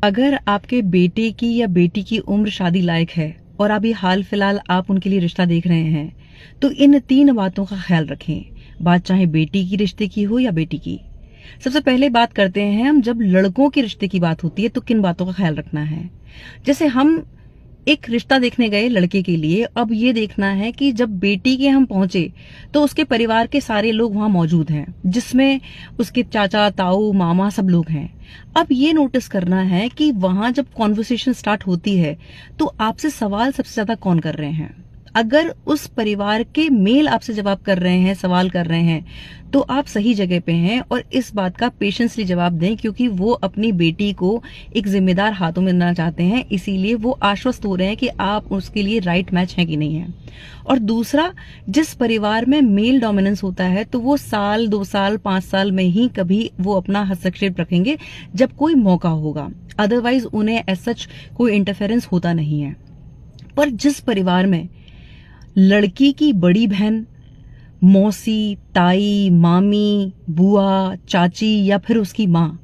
अगर आपके बेटे की या बेटी की उम्र शादी लायक है और अभी हाल फिलहाल आप उनके लिए रिश्ता देख रहे हैं, तो इन 3 बातों का ख्याल रखें। बात चाहे बेटी की रिश्ते की हो या बेटी की। सबसे पहले बात करते हैं हम, जब लड़कों के रिश्ते की बात होती है तो किन बातों का ख्याल रखना है। जैसे हम एक रिश्ता देखने गए लड़के के लिए, अब ये देखना है कि जब बेटी के हम पहुंचे तो उसके परिवार के सारे लोग वहां मौजूद हैं, जिसमें उसके चाचा, ताऊ, मामा सब लोग हैं। अब ये नोटिस करना है कि वहां जब कॉन्वर्सेशन स्टार्ट होती है तो आपसे सवाल सबसे ज्यादा कौन कर रहे हैं। अगर उस परिवार के मेल आपसे जवाब कर रहे हैं, सवाल कर रहे हैं, तो आप सही जगह पे हैं और इस बात का पेशेंसली जवाब दें, क्योंकि वो अपनी बेटी को एक जिम्मेदार हाथों में देना चाहते हैं, इसीलिए वो आश्वस्त हो रहे हैं कि आप उसके लिए राइट मैच है कि नहीं है। और दूसरा, जिस परिवार में मेल डोमिनेंस होता है तो वो साल, 2 साल, 5 साल में ही कभी वो अपना हस्तक्षेप रखेंगे जब कोई मौका होगा, अदरवाइज उन्हें एज सच कोई इंटरफेरेंस होता नहीं है। पर जिस परिवार में लड़की की बड़ी बहन, मौसी, ताई, मामी, बुआ, चाची या फिर उसकी माँ,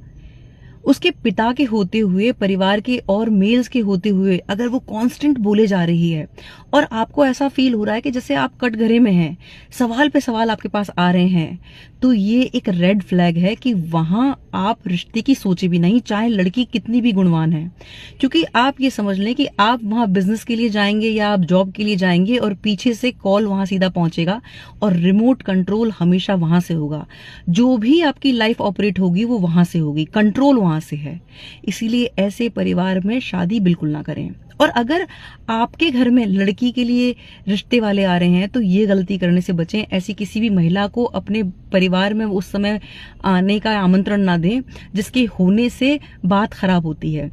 उसके पिता के होते हुए, परिवार के और मेल्स के होते हुए अगर वो कांस्टेंट बोले जा रही है और आपको ऐसा फील हो रहा है कि जैसे आप कटघरे में हैं, सवाल पे सवाल आपके पास आ रहे हैं, तो ये एक रेड फ्लैग है कि वहां आप रिश्ते की सोचे भी नहीं, चाहे लड़की कितनी भी गुणवान है। क्योंकि आप ये समझ लें कि आप वहां बिजनेस के लिए जाएंगे या आप जॉब के लिए जाएंगे और पीछे से कॉल वहां सीधा पहुंचेगा और रिमोट कंट्रोल हमेशा वहां से होगा। जो भी आपकी लाइफ ऑपरेट होगी वो वहां से होगी, कंट्रोल वहां से है। इसीलिए ऐसे परिवार में शादी बिल्कुल ना करें। और अगर आपके घर में लड़की के लिए रिश्ते वाले आ रहे हैं तो ये गलती करने से बचें। ऐसी किसी भी महिला को अपने परिवार में उस समय आने का आमंत्रण ना दें जिसके होने से बात खराब होती है।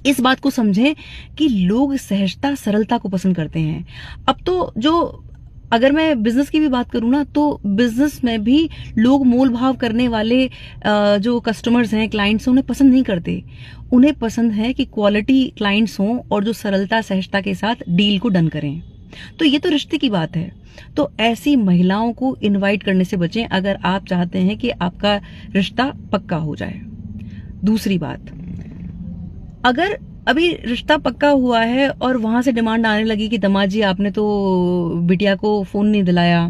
इस बात को समझें कि लोग सहजता, सरलता को पसंद करते हैं। अब तो जो अगर मैं बिजनेस की भी बात करूं ना, तो बिजनेस में भी लोग मोल भाव करने वाले जो कस्टमर्स हैं, क्लाइंट्स हैं, उन्हें पसंद नहीं करते। उन्हें पसंद है कि क्वालिटी क्लाइंट्स हों और जो सरलता, सहजता के साथ डील को डन करें। तो ये तो रिश्ते की बात है। तो ऐसी महिलाओं को इनवाइट करने से बचें अगर आप चाहते हैं कि आपका रिश्ता पक्का हो जाए। दूसरी बात, अगर अभी रिश्ता पक्का हुआ है और वहां से डिमांड आने लगी कि दामाद जी आपने तो बिटिया को फोन नहीं दिलाया,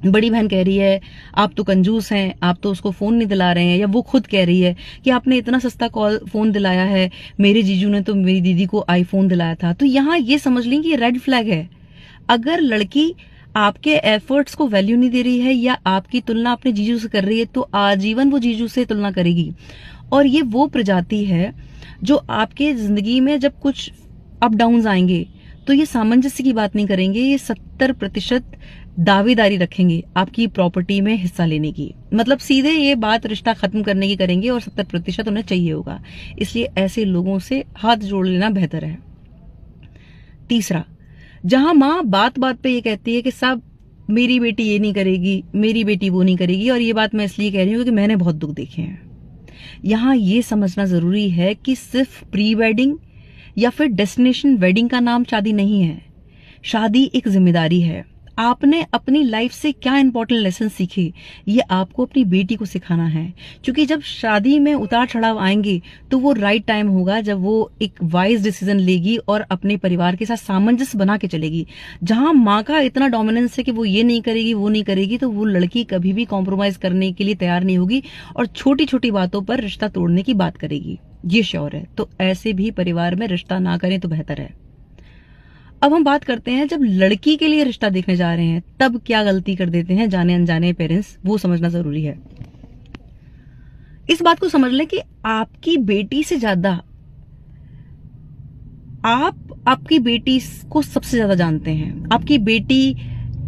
बड़ी बहन कह रही है आप तो कंजूस हैं, आप तो उसको फोन नहीं दिला रहे हैं, या वो खुद कह रही है कि आपने इतना सस्ता फोन दिलाया है, मेरे जीजू ने तो मेरी दीदी को आईफोन दिलाया था, तो यहाँ ये समझ लें कि ये रेड फ्लैग है। अगर लड़की आपके एफर्ट्स को वैल्यू नहीं दे रही है या आपकी तुलना अपने जीजू से कर रही है तो आजीवन वो जीजू से तुलना करेगी। और ये वो प्रजाति है जो आपके जिंदगी में जब कुछ अप डाउन आएंगे तो ये सामंजस्य की बात नहीं करेंगे, ये 70% दावेदारी रखेंगे आपकी प्रॉपर्टी में हिस्सा लेने की। मतलब सीधे ये बात रिश्ता खत्म करने की करेंगे और 70% उन्हें चाहिए होगा। इसलिए ऐसे लोगों से हाथ जोड़ लेना बेहतर है। तीसरा, जहां माँ बात बात पे ये कहती है कि साहब मेरी बेटी ये नहीं करेगी, मेरी बेटी वो नहीं करेगी, और ये बात मैं इसलिए कह रही हूँ कि मैंने बहुत दुख देखे हैं। यहाँ ये समझना जरूरी है कि सिर्फ प्री वेडिंग या फिर डेस्टिनेशन वेडिंग का नाम शादी नहीं है। शादी एक जिम्मेदारी है। आपने अपनी लाइफ से क्या इंपॉर्टेंट लेसन सीखे, ये आपको अपनी बेटी को सिखाना है। क्योंकि जब शादी में उतार चढ़ाव आएंगे तो वो राइट टाइम होगा जब वो एक वाइज डिसीजन लेगी और अपने परिवार के साथ सामंजस्य बना के चलेगी। जहां माँ का इतना डोमिनेंस है कि वो ये नहीं करेगी, वो नहीं करेगी, तो वो लड़की कभी भी कॉम्प्रोमाइज करने के लिए तैयार नहीं होगी और छोटी छोटी बातों पर रिश्ता तोड़ने की बात करेगी, ये श्योर है। तो ऐसे भी परिवार में रिश्ता ना करें तो बेहतर है। अब हम बात करते हैं जब लड़की के लिए रिश्ता देखने जा रहे हैं तब क्या गलती कर देते हैं जाने अनजाने पेरेंट्स, वो समझना जरूरी है। इस बात को समझ लें कि आपकी बेटी से ज्यादा आप आपकी बेटी को सबसे ज्यादा जानते हैं। आपकी बेटी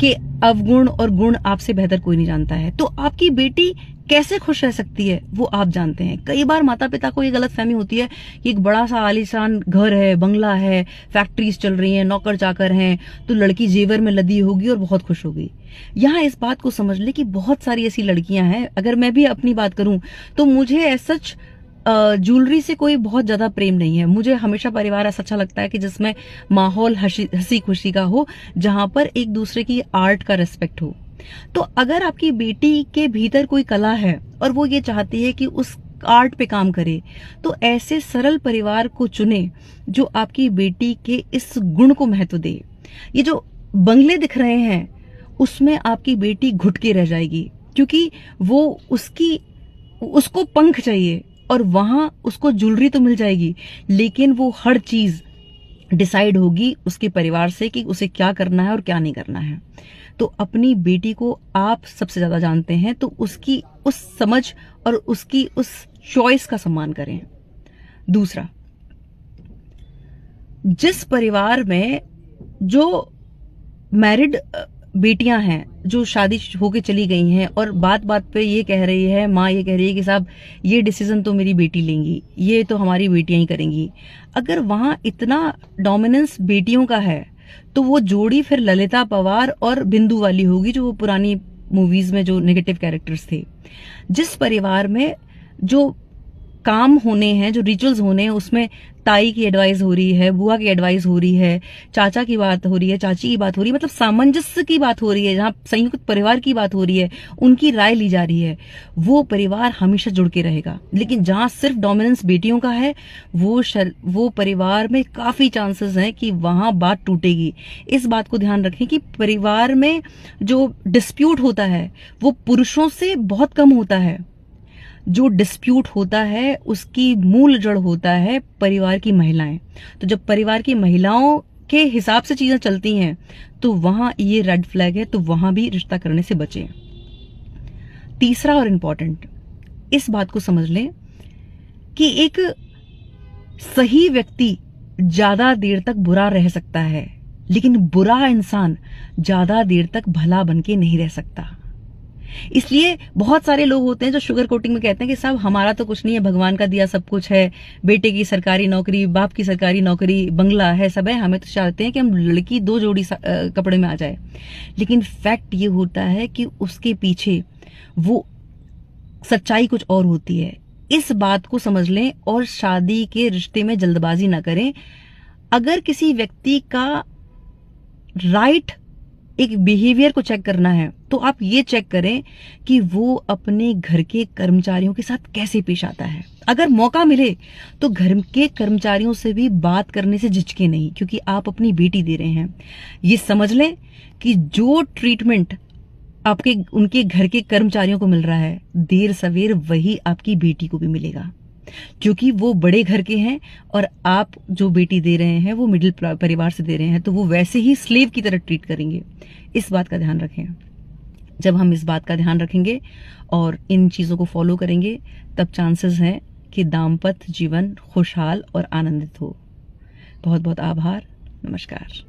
के अवगुण और गुण आपसे बेहतर कोई नहीं जानता है। तो आपकी बेटी कैसे खुश रह सकती है वो आप जानते हैं। कई बार माता पिता को ये गलत फहमी होती है कि एक बड़ा सा आलीशान घर है, बंगला है, फैक्ट्रीज चल रही हैं, नौकर चाकर हैं, तो लड़की जेवर में लदी होगी और बहुत खुश होगी। यहाँ इस बात को समझ ले कि बहुत सारी ऐसी लड़कियां हैं। अगर मैं भी अपनी बात करूं तो मुझे ऐसा ज्वेलरी से कोई बहुत ज्यादा प्रेम नहीं है। मुझे हमेशा परिवार ऐसा अच्छा लगता है कि जिसमें माहौल हंसी खुशी का हो, जहां पर एक दूसरे की आर्ट का रिस्पेक्ट हो। तो अगर आपकी बेटी के भीतर कोई कला है और वो ये चाहती है कि उस आर्ट पे काम करे। तो ऐसे सरल परिवार को चुने जो आपकी बेटी के इस गुण को महत्व दे। ये जो बंगले दिख रहे हैं उसमें आपकी बेटी घुट के रह जाएगी, क्योंकि वो उसको पंख चाहिए, और वहां उसको ज्वेलरी तो मिल जाएगी, लेकिन वो हर चीज डिसाइड होगी उसके परिवार से कि उसे क्या करना है और क्या नहीं करना है। तो अपनी बेटी को आप सबसे ज्यादा जानते हैं, तो उसकी उस समझ और उसकी उस चॉइस का सम्मान करें। दूसरा, जिस परिवार में जो मैरिड बेटियां हैं जो शादी होके चली गई हैं और बात बात पे ये कह रही है, माँ ये कह रही है कि साहब ये डिसीजन तो मेरी बेटी लेंगी, ये तो हमारी बेटियां ही करेंगी, अगर वहां इतना डोमिनेंस बेटियों का है तो वो जोड़ी फिर ललिता पवार और बिंदु वाली होगी, जो वो पुरानी मूवीज में जो नेगेटिव कैरेक्टर्स थे। जिस परिवार में जो काम होने हैं, जो रिचुअल्स होने हैं, उसमें ताई की एडवाइस हो रही है, बुआ की एडवाइस हो रही है, चाचा की बात हो रही है, चाची की बात हो रही है, मतलब सामंजस्य की बात हो रही है, जहां संयुक्त परिवार की बात हो रही है, उनकी राय ली जा रही है, वो परिवार हमेशा जुड़ के रहेगा। लेकिन जहां सिर्फ डोमिनेंस बेटियों का है, वो परिवार में काफी चांसेस हैं कि वहां बात टूटेगी। इस बात को ध्यान रखें कि परिवार में जो डिस्प्यूट होता है वो पुरुषों से बहुत कम होता है। जो डिस्प्यूट होता है उसकी मूल जड़ होता है परिवार की महिलाएं। तो जब परिवार की महिलाओं के हिसाब से चीजें चलती हैं तो वहां ये रेड फ्लैग है, तो वहां भी रिश्ता करने से बचें। तीसरा और इम्पोर्टेंट, इस बात को समझ लें कि एक सही व्यक्ति ज्यादा देर तक बुरा रह सकता है, लेकिन बुरा इंसान ज्यादा देर तक भला बन के नहीं रह सकता। इसलिए बहुत सारे लोग होते हैं जो शुगर कोटिंग में कहते हैं कि साहब हमारा तो कुछ नहीं है, भगवान का दिया सब कुछ है, बेटे की सरकारी नौकरी, बाप की सरकारी नौकरी, बंगला है, सब है, हमें तो चाहते हैं कि हम लड़की 2 जोड़ी कपड़े में आ जाए। लेकिन फैक्ट ये होता है कि उसके पीछे वो सच्चाई कुछ और होती है। इस बात को समझ लें और शादी के रिश्ते में जल्दबाजी ना करें। अगर किसी व्यक्ति का राइट एक बिहेवियर को चेक करना है तो आप ये चेक करें कि वो अपने घर के कर्मचारियों के साथ कैसे पेश आता है। अगर मौका मिले तो घर के कर्मचारियों से भी बात करने से झिझके नहीं, क्योंकि आप अपनी बेटी दे रहे हैं। ये समझ लें कि जो ट्रीटमेंट आपके उनके घर के कर्मचारियों को मिल रहा है, देर सवेर वही आपकी बेटी को भी मिलेगा, क्योंकि वो बड़े घर के हैं और आप जो बेटी दे रहे हैं वो मिडिल परिवार से दे रहे हैं, तो वो वैसे ही स्लेव की तरह ट्रीट करेंगे। इस बात का ध्यान रखें। जब हम इस बात का ध्यान रखेंगे और इन चीजों को फॉलो करेंगे, तब चांसेस हैं कि दाम्पत्य जीवन खुशहाल और आनंदित हो। बहुत बहुत आभार। नमस्कार।